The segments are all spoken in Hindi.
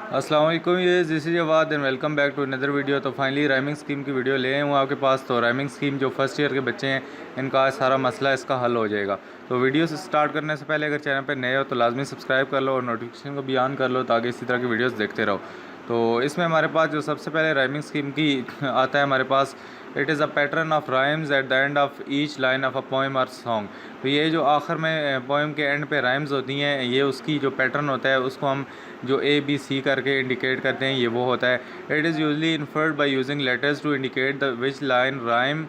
अस्सलाम वालेकुम, ये this is Jawad and welcome back to another video. तो फाइनली राइमिंग स्कीम की वीडियो ले आया हूँ आपके पास। तो राइमिंग स्कीम जो फर्स्ट ईयर के बच्चे हैं इनका आज सारा मसला इसका हल हो जाएगा। तो वीडियो से स्टार्ट करने से पहले अगर चैनल पर नए हो तो लाजमी सब्सक्राइब कर लो और नोटिफिकेशन को भी ऑन कर लो ताकि इसी तरह की वीडियोस देखते रहो। तो इसमें हमारे पास जो सबसे पहले राइमिंग स्कीम की आता है हमारे पास, it is a pattern of rhymes at the end of each line of a poem और सॉन्ग। तो ये जो आखिर में पोएम के एंड पे राइम्स होती हैं, ये उसकी जो पैटर्न होता है उसको हम जो ए बी सी करके इंडिकेट करते हैं, ये वो होता है। It is usually inferred by using letters to indicate the which line rhyme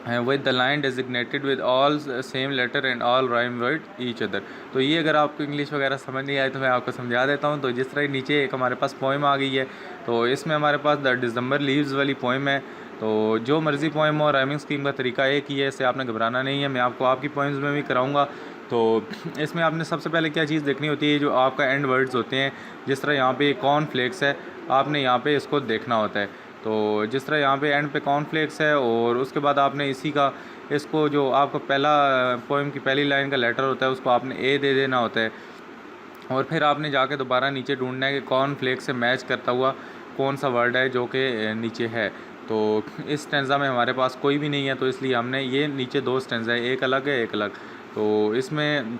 with the line designated with all same letter and all rhyme with each other. तो ये अगर आपको इंग्लिश वगैरह समझ नहीं आए तो मैं आपको समझा देता हूँ। तो जिस तरह नीचे एक हमारे पास पोएम आ गई है, तो इसमें हमारे पास द दिसंबर लीव्स वाली पोएम है। तो जो मर्ज़ी पोएम हो, राइमिंग स्कीम का तरीका एक ही है, इससे आपने घबराना नहीं है। मैं आपको आपकी पोएम्स में भी कराऊंगा। तो इसमें आपने सबसे पहले क्या चीज़ देखनी होती है, जो आपका एंड वर्ड्स होते हैं। जिस तरह यहाँ पे कॉर्नफ्लेक्स है, आपने यहाँ पे इसको देखना होता है। तो जिस तरह यहाँ पे एंड पे कॉर्नफ्लेक्स है और उसके बाद आपने इसी का इसको जो आपका पहला पोएम की पहली लाइन का लेटर होता है उसको आपने ए दे देना होता है। और फिर आपने जाके दोबारा नीचे ढूंढना है कि कॉर्नफ्लेक्स से मैच करता हुआ कौन सा वर्ड है जो कि नीचे है। तो इस स्टेंजा में हमारे पास कोई भी नहीं है, तो इसलिए हमने ये नीचे दो स्टेंजा है, एक अलग है एक अलग। तो इसमें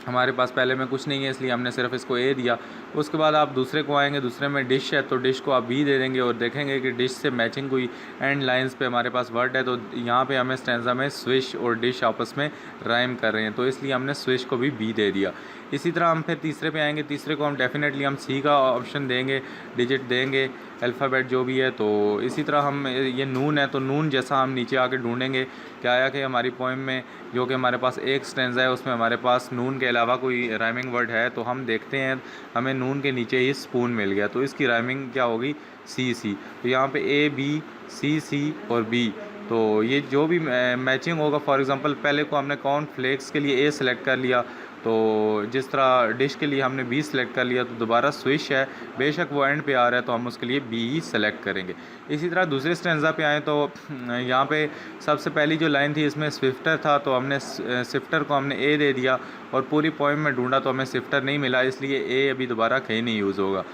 हमारे पास पहले में कुछ नहीं है, इसलिए हमने सिर्फ इसको ए दिया। उसके बाद आप दूसरे को आएंगे, दूसरे में डिश है तो डिश को आप बी दे देंगे और देखेंगे कि डिश से मैचिंग कोई एंड लाइंस पे हमारे पास वर्ड है। तो यहाँ पे हमें स्टेंजा में स्विश और डिश आपस में राइम कर रहे हैं, तो इसलिए हमने स्विश को भी बी दे दिया। इसी तरह हम फिर तीसरे पे आएंगे, तीसरे को हम डेफिनेटली हम सी का ऑप्शन देंगे, डिजिट देंगे, अल्फ़ाबेट जो भी है। तो इसी तरह हम ये नून है तो नून जैसा हम नीचे आके ढूंढेंगे क्या आया कि हमारी पोएम में जो कि हमारे पास एक स्टेंजा है उसमें हमारे पास नून के अलावा कोई राइमिंग वर्ड है। तो हम देखते हैं हमें नून के नीचे ही स्पून मिल गया, तो इसकी राइमिंग क्या होगी, सी सी। तो यहाँ पे ए बी सी सी और बी, तो ये जो भी मैचिंग होगा। फॉर एग्ज़ाम्पल पहले को हमने कॉर्नफ्लेक्स के लिए ए सेलेक्ट कर लिया, तो जिस तरह डिश के लिए हमने बी सेलेक्ट कर लिया, तो दोबारा स्विश है, बेशक वो एंड पे आ रहा है तो हम उसके लिए बी ही सेलेक्ट करेंगे। इसी तरह दूसरे स्टेंजा पे आए तो यहाँ पे सबसे पहली जो लाइन थी इसमें स्विफ्टर था, तो हमने स्विफ्टर को हमने ए दे दिया और पूरी पोएम में ढूंढा तो हमें स्विफ्टर नहीं मिला, इसलिए ए अभी दोबारा कहीं नहीं यूज़ होगा।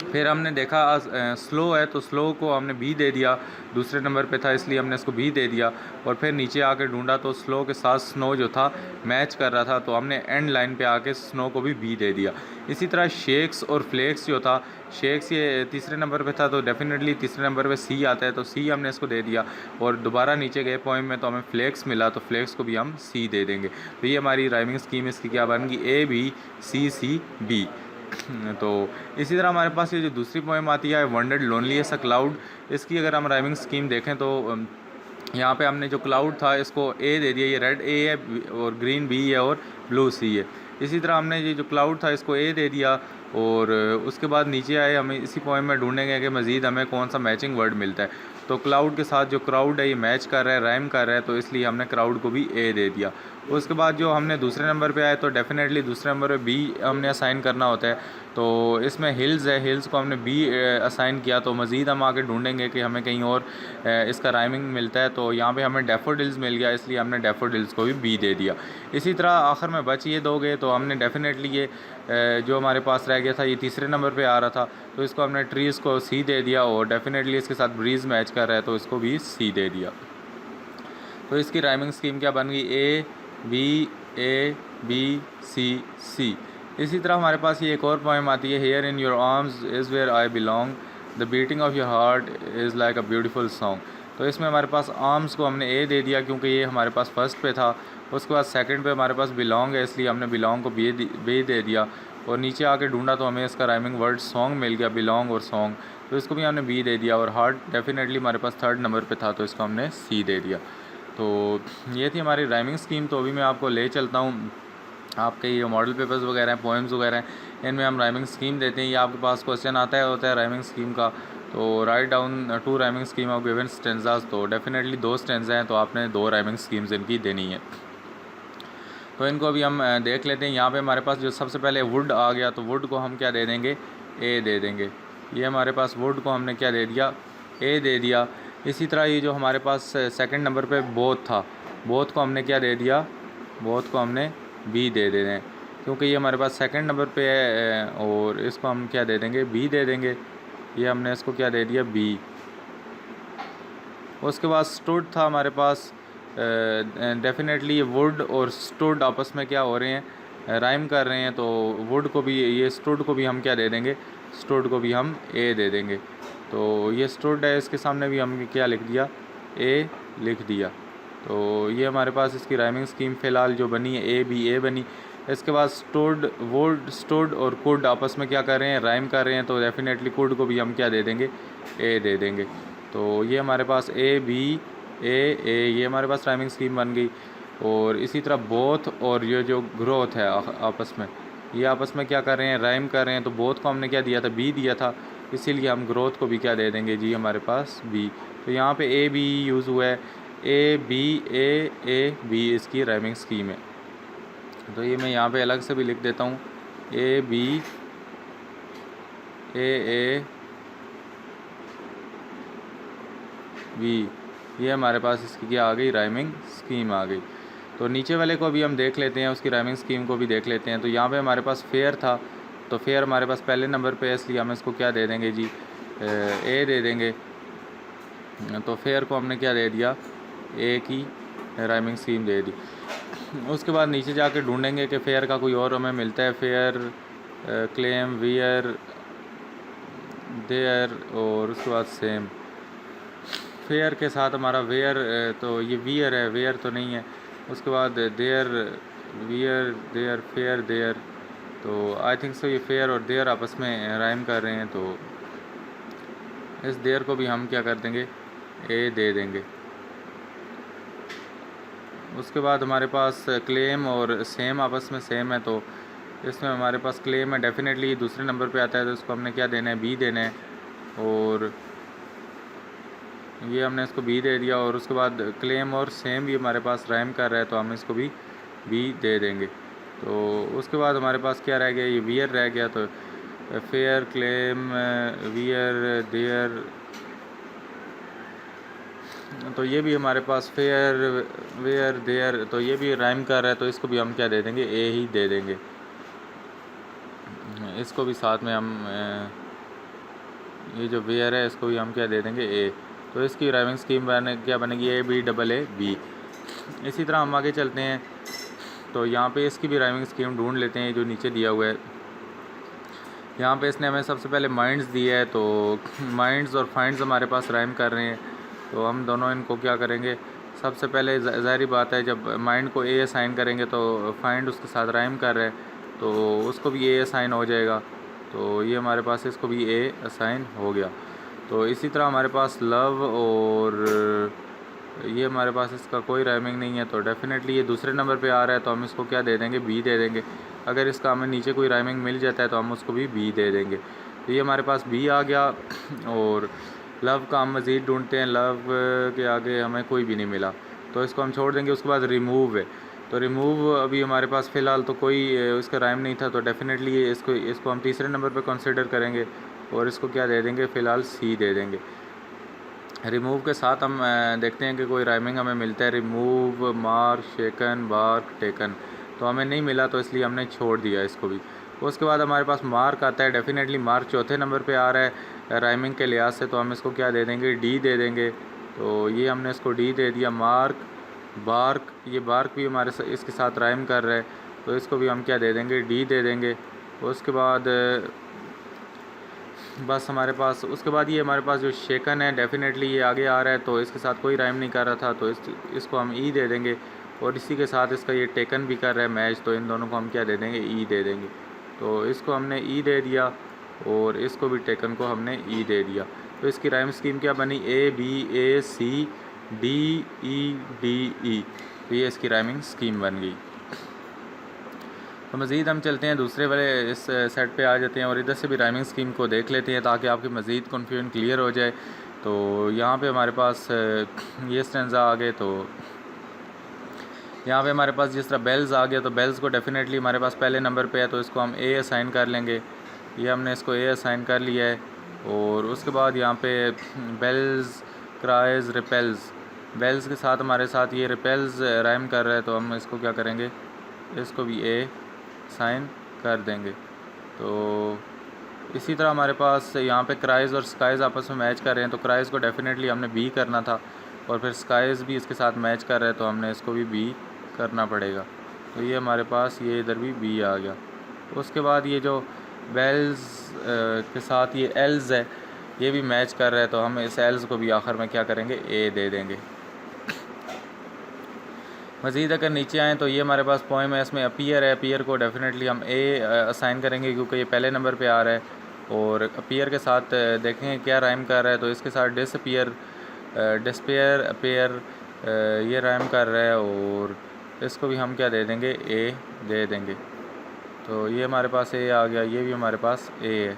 फिर हमने देखा स्लो है तो स्लो को हमने बी दे दिया, दूसरे नंबर पे था इसलिए हमने इसको बी दे दिया। और फिर नीचे आके ढूंढा तो स्लो के साथ स्नो जो था मैच कर रहा था, तो हमने एंड लाइन पे आके स्नो को भी बी दे दिया। इसी तरह शेक्स और फ्लेक्स जो था, शेक्स ये तीसरे नंबर पे था तो डेफिनेटली तीसरे नंबर पे सी आता है, तो सी हमने इसको दे दिया। और दोबारा नीचे गए पोएम में तो हमें फ्लेक्स मिला, तो फ्लेक्स को भी हम सी दे देंगे। तो ये हमारी राइमिंग स्कीम इसकी क्या बन गई, ए बी सी बी। तो इसी तरह हमारे पास ये जो दूसरी पोएम आती है wandered lonely as a cloud, इसकी अगर हम राइमिंग स्कीम देखें तो यहाँ पे हमने जो क्लाउड था इसको ए दे दिया, ये रेड ए है और ग्रीन बी है और ब्लू सी है। इसी तरह हमने ये जो क्लाउड था इसको ए दे दिया और उसके बाद नीचे आए हमें इसी पोएम में ढूंढेंगे कि मज़ीद हमें कौन सा मैचिंग वर्ड मिलता है। तो क्लाउड के साथ जो क्राउड है ये मैच कर रहा है, राइम कर रहा है, तो इसलिए हमने क्राउड को भी ए दे दिया। उसके बाद जो हमने दूसरे नंबर पे आए तो डेफिनेटली दूसरे नंबर पे बी हमने असाइन करना होता है। तो इसमें हिल्स है, हिल्स को हमने बी असाइन किया, तो मज़ीद हम आगे ढूंढेंगे कि हमें कहीं और इसका राइमिंग मिलता है। तो यहाँ पे हमें डैफोडिल्स मिल गया, इसलिए हमने डैफोडिल्स को भी बी दे दिया। इसी तरह आखिर में बच ये दो गए, तो हमने डेफिनेटली ये जो हमारे पास रह गया था ये तीसरे नंबर पे आ रहा था, तो इसको हमने ट्रीज़ को सी दे दिया और डेफिनेटली इसके साथ ब्रीज़ मैच कर रहा है तो इसको भी सी दे दिया। तो इसकी राइमिंग स्कीम क्या बन गई, ए बी सी। इसी तरह हमारे पास ये एक और पोएम आती है, here in your arms is where I belong, the beating of your heart is like a beautiful song. तो इसमें हमारे पास आर्म्स को हमने ए दे दिया क्योंकि ये हमारे पास फर्स्ट पे था। उसके बाद सेकंड पे हमारे पास बिलोंग है, इसलिए हमने बिलोंग को बी दे दिया। और नीचे आके ढूंढा तो हमें इसका राइमिंग वर्ड सॉन्ग मिल गया, बिलोंग और सॉन्ग, तो इसको भी हमने बी दे दिया। और हार्ट डेफिनेटली हमारे पास थर्ड नंबर पे था तो इसको हमने सी दे दिया। तो ये थी हमारी राइमिंग स्कीम। तो अभी मैं आपको ले चलता हूँ, आपके ये मॉडल पेपर्स वगैरह हैं, पोएम्स वगैरह हैं, इनमें हम राइमिंग स्कीम देते हैं। ये आपके पास क्वेश्चन आता है होता है राइमिंग स्कीम का, तो write down 2 rhyming scheme of given stanzas. तो डेफिनेटली 2 स्टेंजा हैं तो आपने 2 राइमिंग स्कीम्स इनकी देनी है। तो इनको अभी हम देख लेते हैं। यहाँ पे हमारे पास जो सबसे पहले वुड आ गया, तो वुड को हम क्या दे देंगे, ए दे देंगे। ये हमारे पास वुड को हमने क्या दे दिया, ए दे दिया। इसी तरह ये जो हमारे पास सेकंड नंबर पे बोथ था, बोथ को हमने क्या दे दिया, बोथ को हमने बी दे दें। क्योंकि ये हमारे पास सेकंड नंबर पे है और इसको हम क्या दे देंगे, बी दे देंगे। ये हमने इसको क्या दे दिया, बी। उसके बाद स्टूड था हमारे पास। डेफिनेटली ये वुड और स्टूड आपस में क्या हो रहे हैं, राइम कर रहे हैं, तो वुड को भी, ये स्टूड को भी हम क्या दे देंगे, स्टूड को भी हम ए दे देंगे। तो ये स्टूड है, इसके सामने भी हम क्या लिख दिया, ए लिख दिया। तो ये हमारे पास इसकी राइमिंग स्कीम फ़िलहाल जो बनी है, ए बी ए बनी। इसके बाद स्टूड, वुड, स्टूड और कुड आपस में क्या कर रहे हैं, राइम कर रहे हैं, तो डेफिनेटली कुड को भी हम क्या दे देंगे, ए दे देंगे। तो ये हमारे पास ए बी ए, ये हमारे पास राइमिंग स्कीम बन गई। और इसी तरह बोथ और ये जो ग्रोथ है आपस में, ये आपस में क्या कर रहे हैं, राइम कर रहे हैं। तो बोथ को हमने क्या दिया था, बी दिया था, इसीलिए हम ग्रोथ को भी क्या दे देंगे जी, हमारे पास बी। तो यहाँ पे ए बी यूज़ हुआ है, ए बी ए बी इसकी राइमिंग स्कीम है। तो ये मैं यहाँ पे अलग से भी लिख देता हूँ, ए बी ए बी, ये हमारे पास इसकी क्या आ गई, राइमिंग स्कीम आ गई। तो नीचे वाले को भी हम देख लेते हैं, उसकी राइमिंग स्कीम को भी देख लेते हैं। तो यहाँ पे हमारे पास फेयर था, तो फेयर हमारे पास पहले नंबर पे है, इसलिए हम इसको क्या दे देंगे जी, ए दे देंगे। तो फेयर को हमने क्या दे दिया, ए की राइमिंग स्कीम दे दी। उसके बाद नीचे जाके ढूंढेंगे कि फेयर का कोई और हमें मिलता है, फेयर, क्लेम, वियर, देयर, और उसके बाद सेम। फेयर के साथ हमारा वेयर, तो ये वियर है, वेयर तो नहीं है। उसके बाद there, wear, there, fair, there. तो आई थिंक सो ये फेयर और देयर आपस में राइम कर रहे हैं, तो इस देयर को भी हम क्या कर देंगे, ए दे देंगे। उसके बाद हमारे पास क्लेम और सेम आपस में सेम है, तो इसमें हमारे पास क्लेम है, डेफिनेटली दूसरे नंबर पे आता है, तो इसको हमने क्या देना है, बी देना है। और ये हमने इसको बी दे दिया। और उसके बाद क्लेम और सेम भी हमारे पास राइम कर रहा है, तो हम इसको भी बी दे देंगे। तो उसके बाद हमारे पास क्या रह गया, ये वियर रह गया। तो फेयर, क्लेम, वियर, देयर, तो ये भी हमारे पास फेयर, वेयर, देयर, तो ये भी राइम कर रहा है, तो इसको भी हम क्या दे देंगे, ए ही दे देंगे। इसको भी साथ में हम ये जो वेयर है इसको भी हम क्या दे देंगे, ए। तो इसकी राइमिंग स्कीम क्या बनेगी, A B double A B. इसी तरह हम आगे चलते हैं। तो यहाँ पे इसकी भी राइमिंग स्कीम ढूंढ लेते हैं, जो नीचे दिया हुआ है। यहाँ पे इसने हमें सबसे पहले माइंड्स दिया है, तो माइंड्स और फाइंड्स हमारे पास राइम कर रहे हैं, तो हम दोनों इनको क्या करेंगे, सबसे पहले ज़ाहिर बात है जब माइंड को ए असाइन करेंगे तो फाइंड उसके साथ राइम कर रहा है, तो उसको भी ए असाइन हो जाएगा। तो ये हमारे पास इसको भी ए असाइन हो गया। तो इसी तरह हमारे पास लव और ये हमारे पास इसका कोई राइमिंग नहीं है, तो डेफिनेटली ये दूसरे नंबर पे आ रहा है, तो हम इसको क्या दे देंगे, बी दे देंगे। अगर इसका हमें नीचे कोई राइमिंग मिल जाता है तो हम उसको भी बी दे देंगे। तो ये हमारे पास बी आ गया। और लव का हम मज़ीद ढूंढते हैं, लव के आगे हमें कोई भी नहीं मिला, तो इसको हम छोड़ देंगे। उसके बाद रिमूव है, तो रिमूव अभी हमारे पास फ़िलहाल तो कोई उसका राइम नहीं था, तो डेफिनेटली इसको हम तीसरे नंबर पे कंसिडर करेंगे और इसको क्या दे देंगे, फ़िलहाल सी दे देंगे। रिमूव के साथ हम देखते हैं कि कोई राइमिंग हमें मिलता है, रिमूव, मार्क, शेकन, बार्क, टेकन, तो हमें नहीं मिला, तो इसलिए हमने छोड़ दिया इसको भी। उसके बाद हमारे पास मार्क आता है, डेफिनेटली मार्क चौथे नंबर पे आ रहा है राइमिंग के लिहाज से, तो हम इसको क्या दे देंगे, डी दे देंगे। तो ये हमने इसको डी दे दिया। मार्क, बार्क, ये बार्क भी इसके साथ राइम कर रहा है, तो इसको भी हम क्या दे देंगे, डी दे देंगे। उसके बाद बस हमारे पास, उसके बाद ये हमारे पास जो शेकन है, डेफिनेटली ये आगे आ रहा है, तो इसके साथ कोई राइम नहीं कर रहा था, तो इसको हम ई दे देंगे। और इसी के साथ इसका ये टेकन भी कर रहा है मैच, तो इन दोनों को हम क्या दे देंगे, ई दे देंगे। तो इसको हमने ई दे दिया और इसको भी टेकन को हमने ई दे दिया। तो इसकी राइम स्कीम क्या बनी, A B A C D E D E, तो ये इसकी राइमिंग स्कीम बन गई। तो मज़ीद हम चलते हैं दूसरे वाले इस सेट पे आ जाते हैं और इधर से भी राइमिंग स्कीम को देख लेते हैं, ताकि आपकी मज़ीद कन्फ्यूजन क्लियर हो जाए। तो यहाँ पे हमारे पास ये स्टैंज़ा आ गए, तो यहाँ पे हमारे पास जिस तरह बेल्स आ गया, तो बेल्स को डेफिनेटली हमारे पास पहले नंबर पे है, तो इसको हम ए असाइन कर लेंगे। ये हमने इसको ए असाइन कर लिया है। और उसके बाद यहाँ पे बेल्स, क्राइज, रिपेल्स, बेल्स के साथ हमारे साथ ये रिपेल्स राइम कर रहा है, तो हम इसको क्या करेंगे, इसको भी ए साइन कर देंगे। तो इसी तरह हमारे पास यहाँ पे क्राइज़ और स्काइज़ आपस में मैच कर रहे हैं, तो क्राइज़ को डेफिनेटली हमने बी करना था, और फिर स्काइज़ भी इसके साथ मैच कर रहे हैं तो हमने इसको भी बी करना पड़ेगा। तो ये हमारे पास ये इधर भी बी आ गया। उसके बाद ये जो बेल्स के साथ ये एल्स है, ये भी मैच कर रहा है, तो हम इस एल्स को भी आखिर में क्या करेंगे, ए दे देंगे। मज़ीद अगर नीचे आएँ तो ये हमारे पास पोएम है, इसमें अपीयर है, अपीयर को डेफिनेटली हम ए असाइन करेंगे क्योंकि ये पहले नंबर पे आ रहा है। और अपीयर के साथ देखेंगे क्या राइम कर रहा है, तो इसके साथ डिसअपीयर, डिस्पेयर, अपीयर ये राइम कर रहा है, और इसको भी हम क्या दे देंगे, ए दे देंगे। तो ये हमारे पास ए आ गया, ये भी हमारे पास ए है।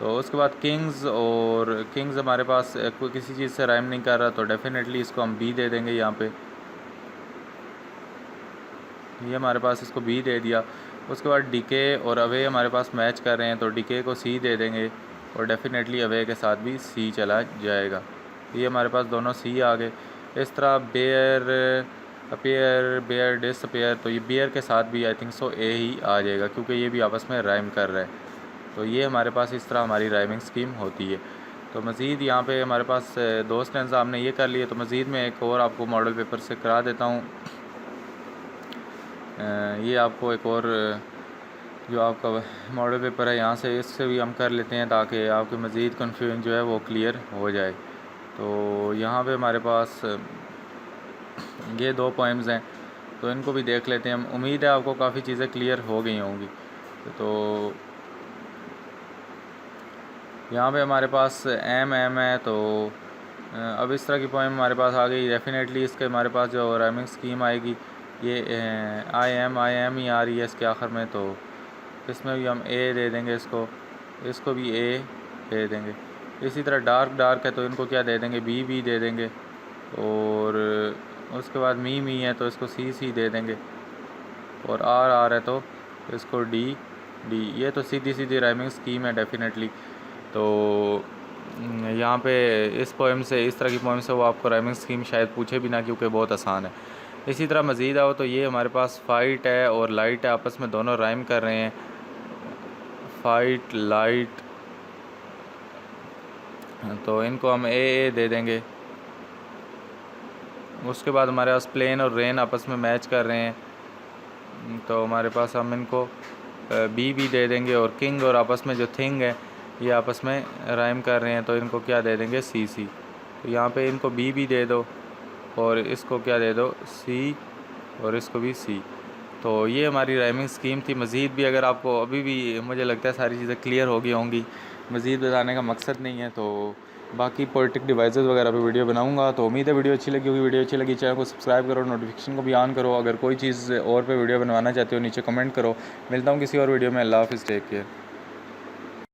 तो उसके बाद किंग्स, और किंग्स हमारे पास कोई किसी चीज़ से राइम नहीं कर रहा, तो डेफिनेटली इसको हम बी दे देंगे। यहाँ पे ये हमारे पास इसको बी दे दिया। उसके बाद डीके और अवे हमारे पास मैच कर रहे हैं, तो डीके को सी दे देंगे, और डेफिनेटली अवे के साथ भी सी चला जाएगा। ये हमारे पास दोनों सी आ गए। इस तरह बेयर, अपीयर, बेयर, डिसअपीयर, तो ये बेयर के साथ भी आई थिंक सो ए ही आ जाएगा क्योंकि ये भी आपस में राइम कर रहा है। तो ये हमारे पास इस तरह हमारी राइमिंग स्कीम होती है। तो मज़ीद यहाँ पे हमारे पास दोस्त हैं, साहब ने ये कर लिए, तो मज़ीद में एक और आपको मॉडल पेपर से करा देता हूँ। ये आपको एक और जो आपका मॉडल पेपर है यहाँ से, इससे भी हम कर लेते हैं ताकि आपकी मज़ीद कन्फ्यूजन जो है वो क्लियर हो जाए। तो यहाँ पे हमारे पास ये 2 पोएम्स हैं, तो इनको भी देख लेते हैं हम। उम्मीद है आपको काफ़ी चीज़ें क्लियर हो गई होंगी। तो यहाँ पे हमारे पास एम है, तो अब इस तरह की पोएम हमारे पास आ गई। डेफिनेटली इसके हमारे पास जो राइमिंग स्कीम आएगी, ये आई एम ही आ रही है इसके आखिर में, तो इसमें भी हम ए दे देंगे, इसको भी ए दे देंगे। इसी तरह डार्क है, तो इनको क्या दे देंगे, बी दे देंगे। और उसके बाद मी है, तो इसको सी दे देंगे। और आर है, तो इसको डी। ये तो सीधी राइमिंग स्कीम है डेफिनेटली। तो यहाँ पे इस पोएम से, इस तरह की पोएम से वो आपको राइमिंग स्कीम शायद पूछे भी ना क्योंकि बहुत आसान है। इसी तरह मज़ीद आओ तो ये हमारे पास फ़ाइट है और लाइट है, आपस में दोनों राइम कर रहे हैं, फ़ाइट, लाइट, तो इनको हम ए दे देंगे। उसके बाद हमारे पास प्लेन और रेन आपस में मैच कर रहे हैं, तो हमारे पास हम इनको बी दे देंगे। और किंग और आपस में जो थिंग है ये आपस में राइम कर रहे हैं, तो इनको क्या दे देंगे, सी। तो यहाँ पे इनको बी दे दो, और इसको क्या दे दो, सी, और इसको भी सी। तो ये हमारी राइमिंग स्कीम थी। मज़ीद भी अगर आपको अभी भी मुझे लगता है सारी चीज़ें क्लियर हो गई होंगी, मज़ीद बताने का मकसद नहीं है। तो बाकी पोएटिक डिवाइसेस वगैरह पे वीडियो बनाऊंगा। तो उम्मीद है वीडियो अच्छी लगी होगी। वीडियो अच्छी लगी चैनल को सब्सक्राइब करो, नोटिफिकेशन को भी ऑन करो। अगर कोई चीज़ और पे वीडियो बनवाना चाहते हो नीचे कमेंट करो। मिलता हूँ किसी और वीडियो में। अल्लाह हाफ़िज़, टेक केयर।